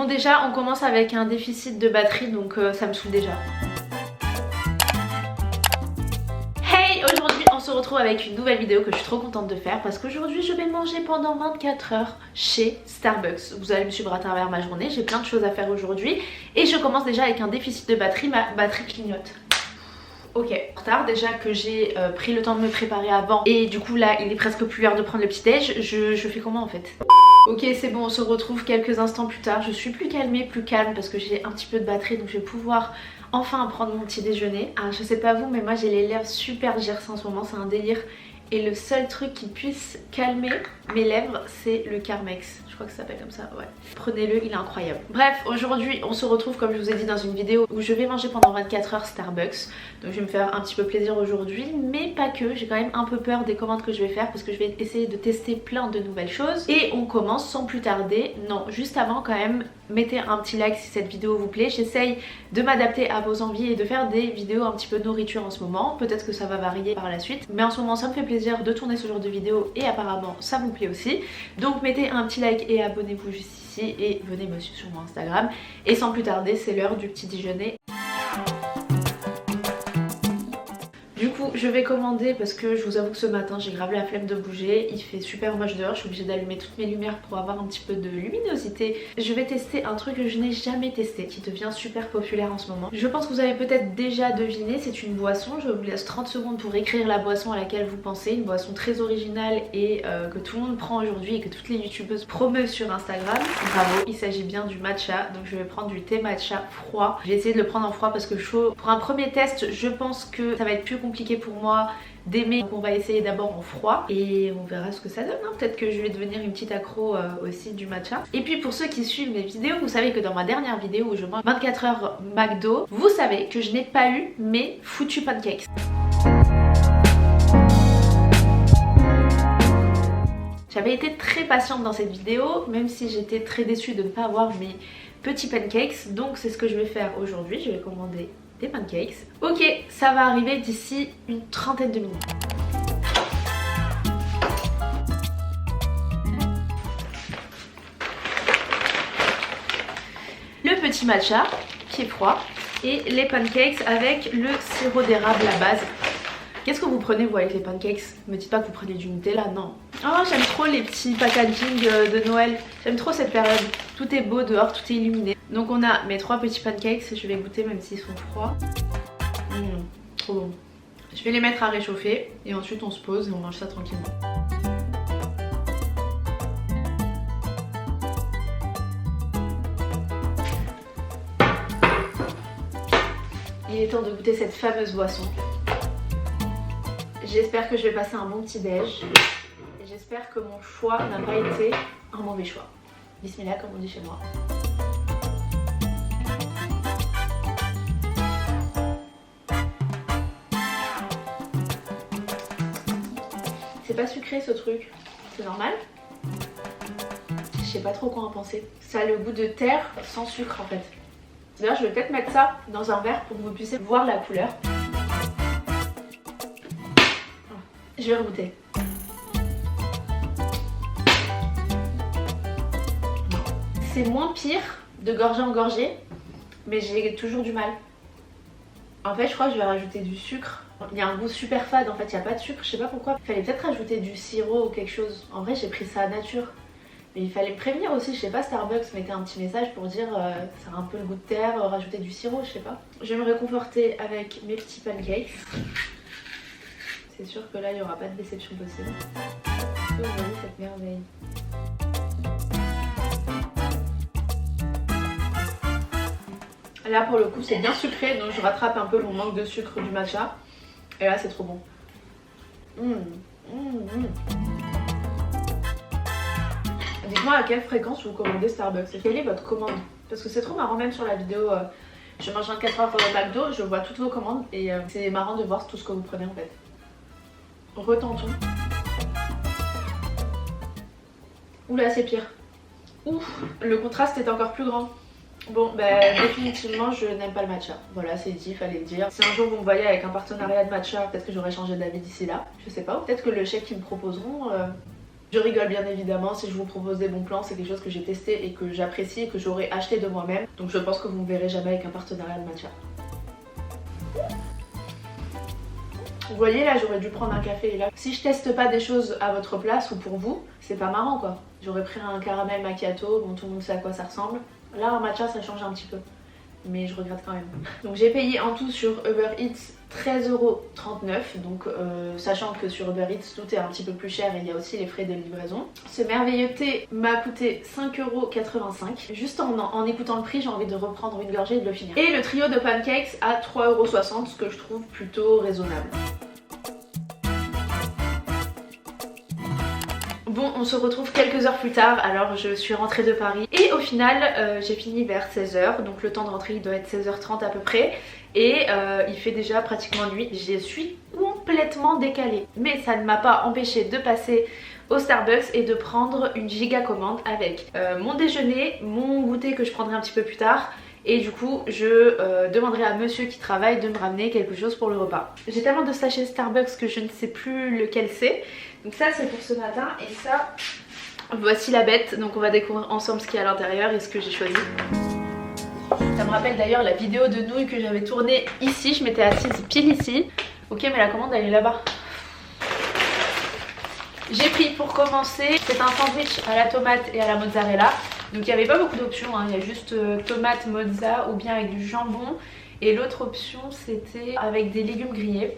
déjà on commence avec un déficit de batterie donc ça me saoule déjà. Hey, aujourd'hui on se retrouve avec une nouvelle vidéo que je suis trop contente de faire parce qu'aujourd'hui je vais manger pendant 24 heures chez Starbucks. Vous allez me suivre à travers ma journée, j'ai plein de choses à faire aujourd'hui et je commence déjà avec un déficit de batterie, ma batterie clignote. Ok, en retard déjà que j'ai pris le temps de me préparer avant et du coup là il est presque plus l'heure de prendre le petit déj, je fais comment en fait? Ok, c'est bon, on se retrouve quelques instants plus tard, je suis plus calmée, plus calme parce que j'ai un petit peu de batterie donc je vais pouvoir enfin prendre mon petit déjeuner. Alors je sais pas vous mais moi j'ai les lèvres super gercées en ce moment, c'est un délire et le seul truc qui puisse calmer mes lèvres c'est le Carmex. Je crois que ça s'appelle comme ça, ouais. Prenez-le, il est incroyable. Bref, aujourd'hui on se retrouve comme je vous ai dit dans une vidéo où je vais manger pendant 24 heures Starbucks. Donc je vais me faire un petit peu plaisir aujourd'hui, mais pas que. J'ai quand même un peu peur des commandes que je vais faire parce que je vais essayer de tester plein de nouvelles choses. Et on commence sans plus tarder. Non, juste avant quand même, mettez un petit like si cette vidéo vous plaît. J'essaye de m'adapter à vos envies et de faire des vidéos un petit peu nourriture en ce moment. Peut-être que ça va varier par la suite, mais en ce moment ça me fait plaisir de tourner ce genre de vidéo et apparemment ça vous plaît aussi. Donc mettez un petit like et abonnez-vous juste ici et venez me suivre sur mon Instagram. Et sans plus tarder, c'est l'heure du petit déjeuner. Du coup je vais commander parce que je vous avoue que ce matin j'ai grave la flemme de bouger. Il fait super moche dehors, je suis obligée d'allumer toutes mes lumières pour avoir un petit peu de luminosité. Je vais tester un truc que je n'ai jamais testé qui devient super populaire en ce moment. Je pense que vous avez peut-être déjà deviné, c'est une boisson. Je vous laisse 30 secondes pour écrire la boisson à laquelle vous pensez. Une boisson très originale et que tout le monde prend aujourd'hui et que toutes les youtubeuses promeuvent sur Instagram. Bravo, il s'agit bien du matcha. Donc je vais prendre du thé matcha froid. J'ai essayé de le prendre en froid parce que chaud. Pour un premier test je pense que ça va être plus compliqué pour moi d'aimer, donc on va essayer d'abord en froid et on verra ce que ça donne, hein. Peut-être que je vais devenir une petite accro aussi du matcha. Et puis pour ceux qui suivent mes vidéos, vous savez que dans ma dernière vidéo où je mange 24 heures McDo, vous savez que je n'ai pas eu mes foutus pancakes. J'avais été très patiente dans cette vidéo, même si j'étais très déçue de ne pas avoir mes petits pancakes, donc c'est ce que je vais faire aujourd'hui. Je vais commander des pancakes. Ok, ça va arriver d'ici une trentaine de minutes. Le petit matcha qui est froid et les pancakes avec le sirop d'érable à base. Qu'est-ce que vous prenez vous avec les pancakes? Me dites pas que vous prenez du Nutella, non. Oh, j'aime trop les petits packaging de Noël. J'aime trop cette période. Tout est beau dehors, tout est illuminé. Donc on a mes 3 petits pancakes, je vais goûter même s'ils sont froids. Trop bon. Je vais les mettre à réchauffer et ensuite on se pose et on mange ça tranquillement. Il est temps de goûter cette fameuse boisson. J'espère que je vais passer un bon petit déj. Et j'espère que mon choix n'a pas été un mauvais choix. Bismillah comme on dit chez moi. C'est pas sucré ce truc, c'est normal. Je sais pas trop quoi en penser. Ça a le goût de terre sans sucre en fait. D'ailleurs je vais peut-être mettre ça dans un verre pour que vous puissiez voir la couleur. Je vais regoûter. C'est moins pire de gorgée en gorgée, mais j'ai toujours du mal. En fait je crois que je vais rajouter du sucre. Il y a un goût super fade en fait, il n'y a pas de sucre, je sais pas pourquoi. Il fallait peut-être rajouter du sirop ou quelque chose. En vrai j'ai pris ça à nature. Mais il fallait me prévenir aussi, je sais pas, Starbucks mettait un petit message pour dire ça a un peu le goût de terre, rajouter du sirop, je sais pas. Je vais me réconforter avec mes petits pancakes. C'est sûr que là il n'y aura pas de déception possible. Est-ce que vous voyez cette merveille? Là pour le coup c'est bien sucré donc je rattrape un peu mon manque de sucre du matcha. Et là c'est trop bon. Dites-moi à quelle fréquence vous commandez Starbucks et quelle est votre commande? Parce que c'est trop marrant, même sur la vidéo je mange 24 heures au McDo, je vois toutes vos commandes et c'est marrant de voir tout ce que vous prenez en fait. Retentons. Oula c'est pire. Ouf, le contraste est encore plus grand. Bon, définitivement je n'aime pas le matcha. Voilà, c'est dit, fallait le dire. Si un jour vous me voyez avec un partenariat de matcha, peut-être que j'aurais changé d'avis d'ici là. Je sais pas, ou peut-être que le chèque qu'ils me proposeront Je rigole bien évidemment, si je vous propose des bons plans, c'est quelque chose que j'ai testé et que j'apprécie et que j'aurais acheté de moi-même. Donc je pense que vous ne me verrez jamais avec un partenariat de matcha. Vous voyez là, j'aurais dû prendre un café et là. Si je teste pas des choses à votre place ou pour vous, c'est pas marrant quoi. J'aurais pris un caramel macchiato, bon tout le monde sait à quoi ça ressemble. Là un matcha ça change un petit peu, mais je regrette quand même. Donc j'ai payé en tout sur Uber Eats 13,39 €, donc sachant que sur Uber Eats tout est un petit peu plus cher et il y a aussi les frais de livraison. Ce merveilleux thé m'a coûté 5,85 €. Juste en écoutant le prix, j'ai envie de reprendre une gorgée et de le finir. Et le trio de pancakes à 3,60 €, ce que je trouve plutôt raisonnable. Bon, on se retrouve quelques heures plus tard, alors je suis rentrée de Paris et au final j'ai fini vers 16 h, donc le temps de rentrer il doit être 16h30 à peu près et il fait déjà pratiquement nuit. Je suis complètement décalée, mais ça ne m'a pas empêché de passer au Starbucks et de prendre une giga commande avec mon déjeuner, mon goûter que je prendrai un petit peu plus tard. Et du coup je demanderai à monsieur qui travaille de me ramener quelque chose pour le repas. J'ai tellement de sachets Starbucks que je ne sais plus lequel c'est. Donc ça c'est pour ce matin et ça, voici la bête. Donc on va découvrir ensemble ce qu'il y a à l'intérieur et ce que j'ai choisi. Ça me rappelle d'ailleurs la vidéo de nouilles que j'avais tournée ici. Je m'étais assise pile ici. Ok, mais la commande elle est là-bas. J'ai pris pour commencer, c'est un sandwich à la tomate et à la mozzarella. Donc il n'y avait pas beaucoup d'options, hein. Il y a juste tomate, mozza ou bien avec du jambon. Et l'autre option c'était avec des légumes grillés.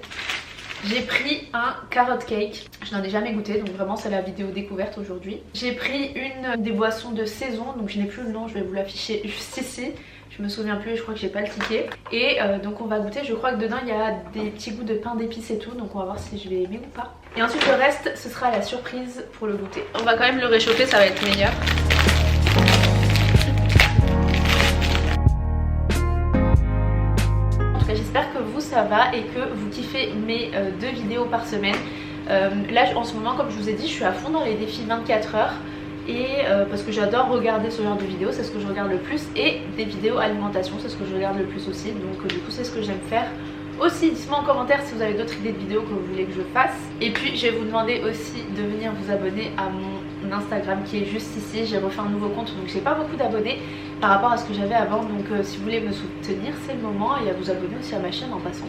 J'ai pris un carrot cake, je n'en ai jamais goûté donc vraiment c'est la vidéo découverte aujourd'hui. J'ai pris une des boissons de saison, donc je n'ai plus le nom, je vais vous l'afficher juste ici. Je me souviens plus, je crois que j'ai pas le ticket. Et donc on va goûter, je crois que dedans il y a des petits goûts de pain d'épices et tout. Donc on va voir si je vais aimer ou pas. Et ensuite le reste ce sera la surprise pour le goûter. On va quand même le réchauffer, ça va être meilleur. J'espère que vous ça va et que vous kiffez mes 2 vidéos par semaine. Là en ce moment comme je vous ai dit je suis à fond dans les défis 24 heures. Et parce que j'adore regarder ce genre de vidéos, c'est ce que je regarde le plus. Et des vidéos alimentation, c'est ce que je regarde le plus aussi. Donc du coup c'est ce que j'aime faire aussi. Dites-moi en commentaire si vous avez d'autres idées de vidéos que vous voulez que je fasse. Et puis je vais vous demander aussi de venir vous abonner à mon Instagram qui est juste ici. J'ai refait un nouveau compte donc j'ai pas beaucoup d'abonnés par rapport à ce que j'avais avant. Donc si vous voulez me soutenir c'est le moment, et à vous abonner aussi à ma chaîne en passant.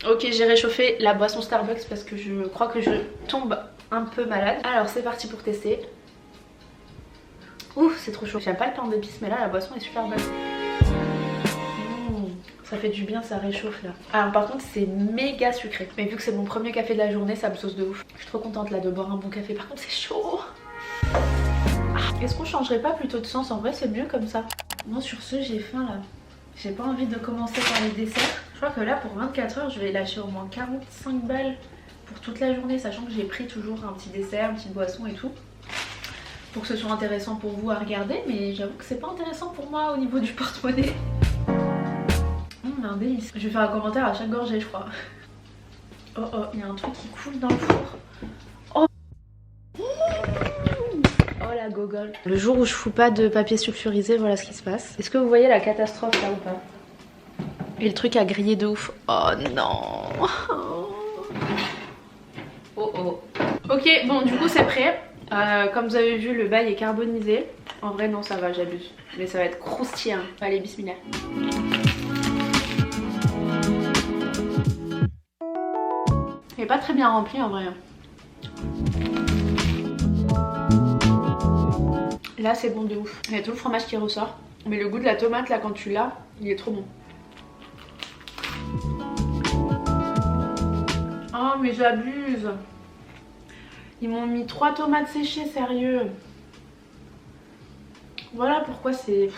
Ok, j'ai réchauffé la boisson Starbucks parce que je crois que je tombe un peu malade. Alors c'est parti pour tester. Ouf, c'est trop chaud. J'aime pas le pain d'épices mais là la boisson est super bonne. Ça fait du bien, ça réchauffe là. Alors par contre c'est méga sucré. Mais vu que c'est mon premier café de la journée, ça me sauce de ouf. Je suis trop contente là de boire un bon café. Par contre c'est chaud. Est-ce qu'on changerait pas plutôt de sens? En vrai c'est mieux comme ça. Non, sur ce j'ai faim là. J'ai pas envie de commencer par les desserts. Je crois que là pour 24 heures je vais lâcher au moins 45 balles pour toute la journée. Sachant que j'ai pris toujours un petit dessert, une petite boisson et tout. Pour que ce soit intéressant pour vous à regarder, mais j'avoue que c'est pas intéressant pour moi au niveau du porte-monnaie. Un délice. Je vais faire un commentaire à chaque gorgée je crois. Oh oh, il y a un truc qui coule dans le four. Oh, oh la gogole. Le jour où je fous pas de papier sulfurisé, voilà ce qui se passe. Est-ce que vous voyez la catastrophe là ou pas? Et le truc a grillé de ouf. Oh non. Oh oh. Ok, bon du coup c'est prêt. Comme vous avez vu le bail est carbonisé. En vrai non ça va, j'abuse. Mais ça va être croustillant. Allez bismillah. Il est pas très bien rempli en vrai. Là c'est bon de ouf. Il y a tout le fromage qui ressort. Mais le goût de la tomate là quand tu l'as, il est trop bon. Oh mais j'abuse. Ils m'ont mis 3 tomates séchées, sérieux. Voilà pourquoi c'est...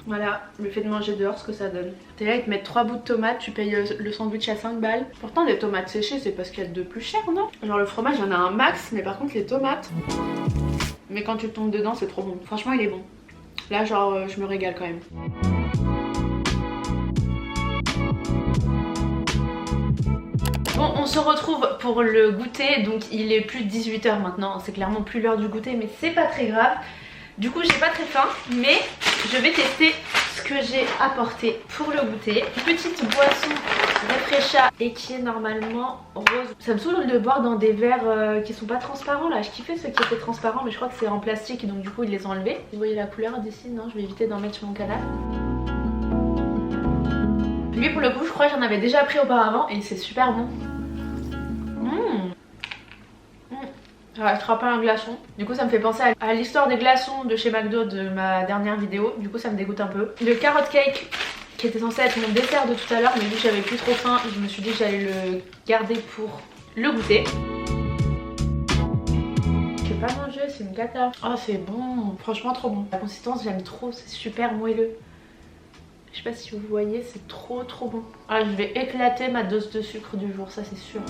Voilà, le fait de manger dehors, ce que ça donne. T'es là, ils te mettent 3 bouts de tomates, tu payes le sandwich à 5 balles. Pourtant, les tomates séchées, c'est parce qu'il y a de plus cher, non? Genre le fromage, il y en a un max, mais par contre, les tomates... Mais quand tu tombes dedans, c'est trop bon. Franchement, il est bon. Là, genre, je me régale quand même. Bon, on se retrouve pour le goûter. Donc, il est plus de 18 h maintenant. C'est clairement plus l'heure du goûter, mais c'est pas très grave. Du coup j'ai pas très faim mais je vais tester ce que j'ai apporté pour le goûter. Une petite boisson Refresha et qui est normalement rose. Ça me saoule de boire dans des verres qui sont pas transparents là. Je kiffais ceux qui étaient transparents mais je crois que c'est en plastique donc du coup ils les ont enlevés. Vous voyez la couleur d'ici? Non, je vais éviter d'en mettre sur mon canal. Lui pour le coup je crois que j'en avais déjà pris auparavant et c'est super bon. Ça restera pas un glaçon. Du coup ça me fait penser à l'histoire des glaçons de chez McDo de ma dernière vidéo. Du coup ça me dégoûte un peu. Le carrot cake qui était censé être mon dessert de tout à l'heure, mais vu que j'avais plus trop faim, je me suis dit que j'allais le garder pour le goûter. Je vais pas manger, c'est une cata. Oh c'est bon, franchement trop bon. La consistance j'aime trop, c'est super moelleux. Je sais pas si vous voyez, c'est trop bon. Ah, je vais éclater ma dose de sucre du jour, ça c'est sûr.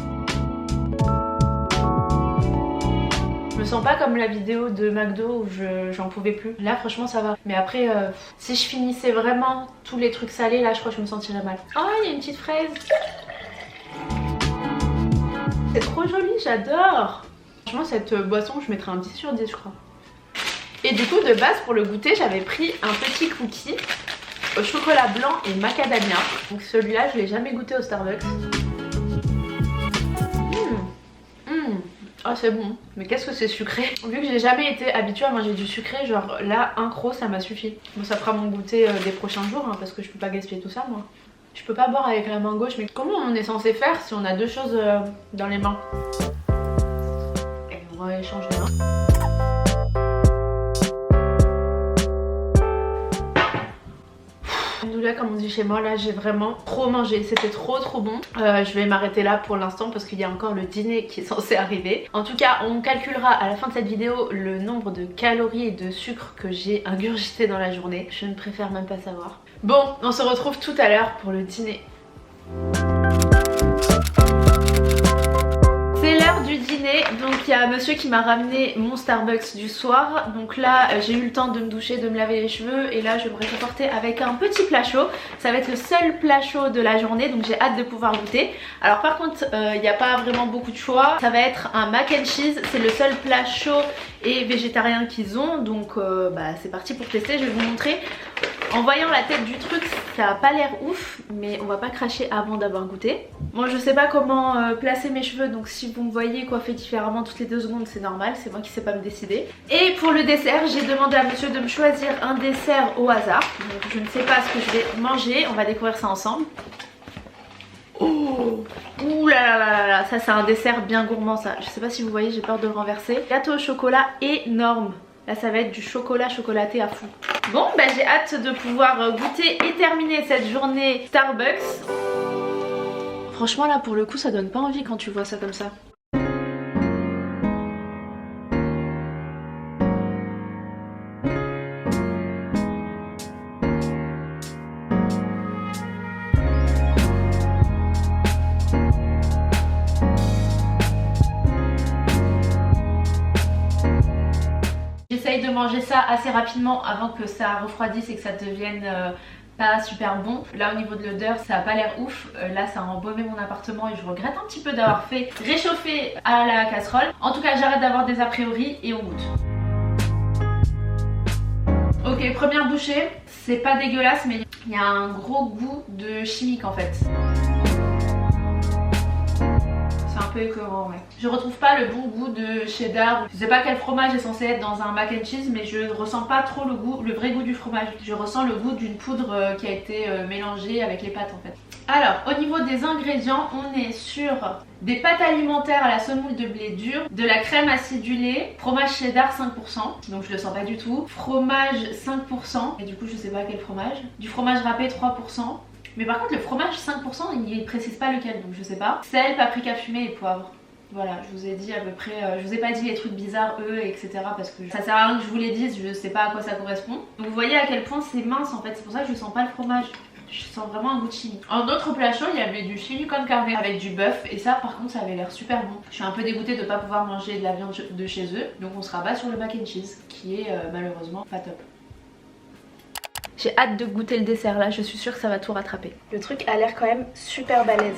Je me sens pas comme la vidéo de McDo où j'en pouvais plus. Là franchement ça va. Mais après si je finissais vraiment tous les trucs salés là je crois que je me sentirais mal. Oh il y a une petite fraise. C'est trop joli, j'adore. Franchement cette boisson je mettrais un 10 sur 10 je crois. Et du coup de base pour le goûter j'avais pris un petit cookie au chocolat blanc et macadamia. Donc celui-là je l'ai jamais goûté au Starbucks. Oh c'est bon, mais qu'est-ce que c'est sucré. Vu que j'ai jamais été habituée à manger du sucré, genre là un croc ça m'a suffi. Bon ça fera mon goûter des prochains jours hein, parce que je peux pas gaspiller tout ça moi. Je peux pas boire avec la main gauche, mais comment on est censé faire si on a deux choses dans les mains? Et on va échanger hein. Là comme on dit chez moi, là j'ai vraiment trop mangé, c'était trop bon. Je vais m'arrêter là pour l'instant parce qu'il y a encore le dîner qui est censé arriver. En tout cas on calculera à la fin de cette vidéo le nombre de calories et de sucre que j'ai ingurgité dans la journée. Je ne préfère même pas savoir. Bon, on se retrouve tout à l'heure pour le dîner. C'est l'heure du dîner, donc il y a monsieur qui m'a ramené mon Starbucks du soir. Donc là j'ai eu le temps de me doucher, de me laver les cheveux et là je vais me réconforter avec un petit plat chaud. Ça va être le seul plat chaud de la journée donc j'ai hâte de pouvoir goûter. Alors par contre il n'y a pas vraiment beaucoup de choix. Ça va être un mac and cheese, c'est le seul plat chaud et végétarien qu'ils ont. Donc c'est parti pour tester, je vais vous montrer. En voyant la tête du truc ça a pas l'air ouf mais on va pas cracher avant d'avoir goûté. Bon je sais pas comment placer mes cheveux donc si vous me voyez coiffer différemment toutes les 2 secondes c'est normal, c'est moi qui sais pas me décider. Et pour le dessert j'ai demandé à monsieur de me choisir un dessert au hasard. Donc je ne sais pas ce que je vais manger, on va découvrir ça ensemble. Oh, ouh là là là, ça c'est un dessert bien gourmand ça. Je sais pas si vous voyez, j'ai peur de le renverser. Gâteau au chocolat énorme. Là ça va être du chocolat chocolaté à fond. Bon bah j'ai hâte de pouvoir goûter et terminer cette journée Starbucks. Franchement là pour le coup ça donne pas envie quand tu vois ça comme ça. J'essaye de manger ça assez rapidement avant que ça refroidisse et que ça devienne pas super bon. Là au niveau de l'odeur ça a pas l'air ouf. Là ça a embaumé mon appartement et je regrette un petit peu d'avoir fait réchauffer à la casserole. En tout cas j'arrête d'avoir des a priori et on goûte. Ok, première bouchée, c'est pas dégueulasse mais il y a un gros goût de chimique en fait. C'est un peu écœurant ouais. Je retrouve pas le bon goût de cheddar. Je sais pas quel fromage est censé être dans un mac and cheese mais je ressens pas trop le goût, le vrai goût du fromage. Je ressens le goût d'une poudre qui a été mélangée avec les pâtes en fait. Alors au niveau des ingrédients on est sur des pâtes alimentaires à la semoule de blé dur, de la crème acidulée, fromage cheddar 5%, donc je le sens pas du tout, fromage 5% et du coup je sais pas quel fromage, du fromage râpé 3%. Mais par contre le fromage 5% il précise pas lequel donc je sais pas. Sel, paprika fumé et poivre. Voilà, je vous ai dit à peu près, je vous ai pas dit les trucs bizarres, etc. parce que ça sert à rien que je vous les dise, je sais pas à quoi ça correspond. Donc vous voyez à quel point c'est mince en fait, c'est pour ça que je sens pas le fromage. Je sens vraiment un goût de chili. En autre plat chaud, il y avait du chili con carne avec du bœuf et ça par contre ça avait l'air super bon. Je suis un peu dégoûtée de pas pouvoir manger de la viande de chez eux, donc on se rabat sur le mac and cheese qui est malheureusement pas top. J'ai hâte de goûter le dessert là, je suis sûre que ça va tout rattraper. Le truc a l'air quand même super balèze.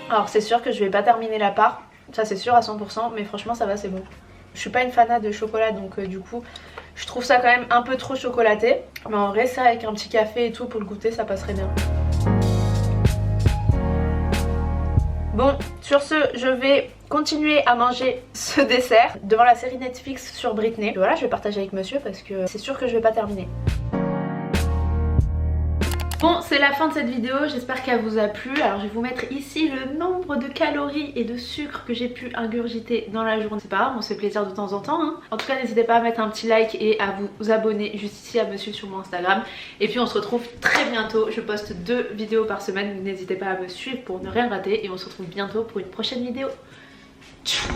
Alors c'est sûr que je vais pas terminer la part, ça c'est sûr à 100%, mais franchement ça va, c'est bon. Je suis pas une fanat de chocolat donc du coup Je trouve ça quand même un peu trop chocolaté. Mais en vrai ça avec un petit café et tout pour le goûter ça passerait bien. Bon, sur ce, je vais continuer à manger ce dessert devant la série Netflix sur Britney. Et voilà, je vais partager avec monsieur parce que c'est sûr que je vais pas terminer. Bon, c'est la fin de cette vidéo, j'espère qu'elle vous a plu. Alors je vais vous mettre ici le nombre de calories et de sucre que j'ai pu ingurgiter dans la journée. C'est pas grave, on se fait plaisir de temps en temps hein. En tout cas n'hésitez pas à mettre un petit like et à vous abonner juste ici à monsieur sur mon Instagram. Et puis on se retrouve très bientôt, je poste 2 vidéos par semaine. N'hésitez pas à me suivre pour ne rien rater. Et on se retrouve bientôt pour une prochaine vidéo. Tchou.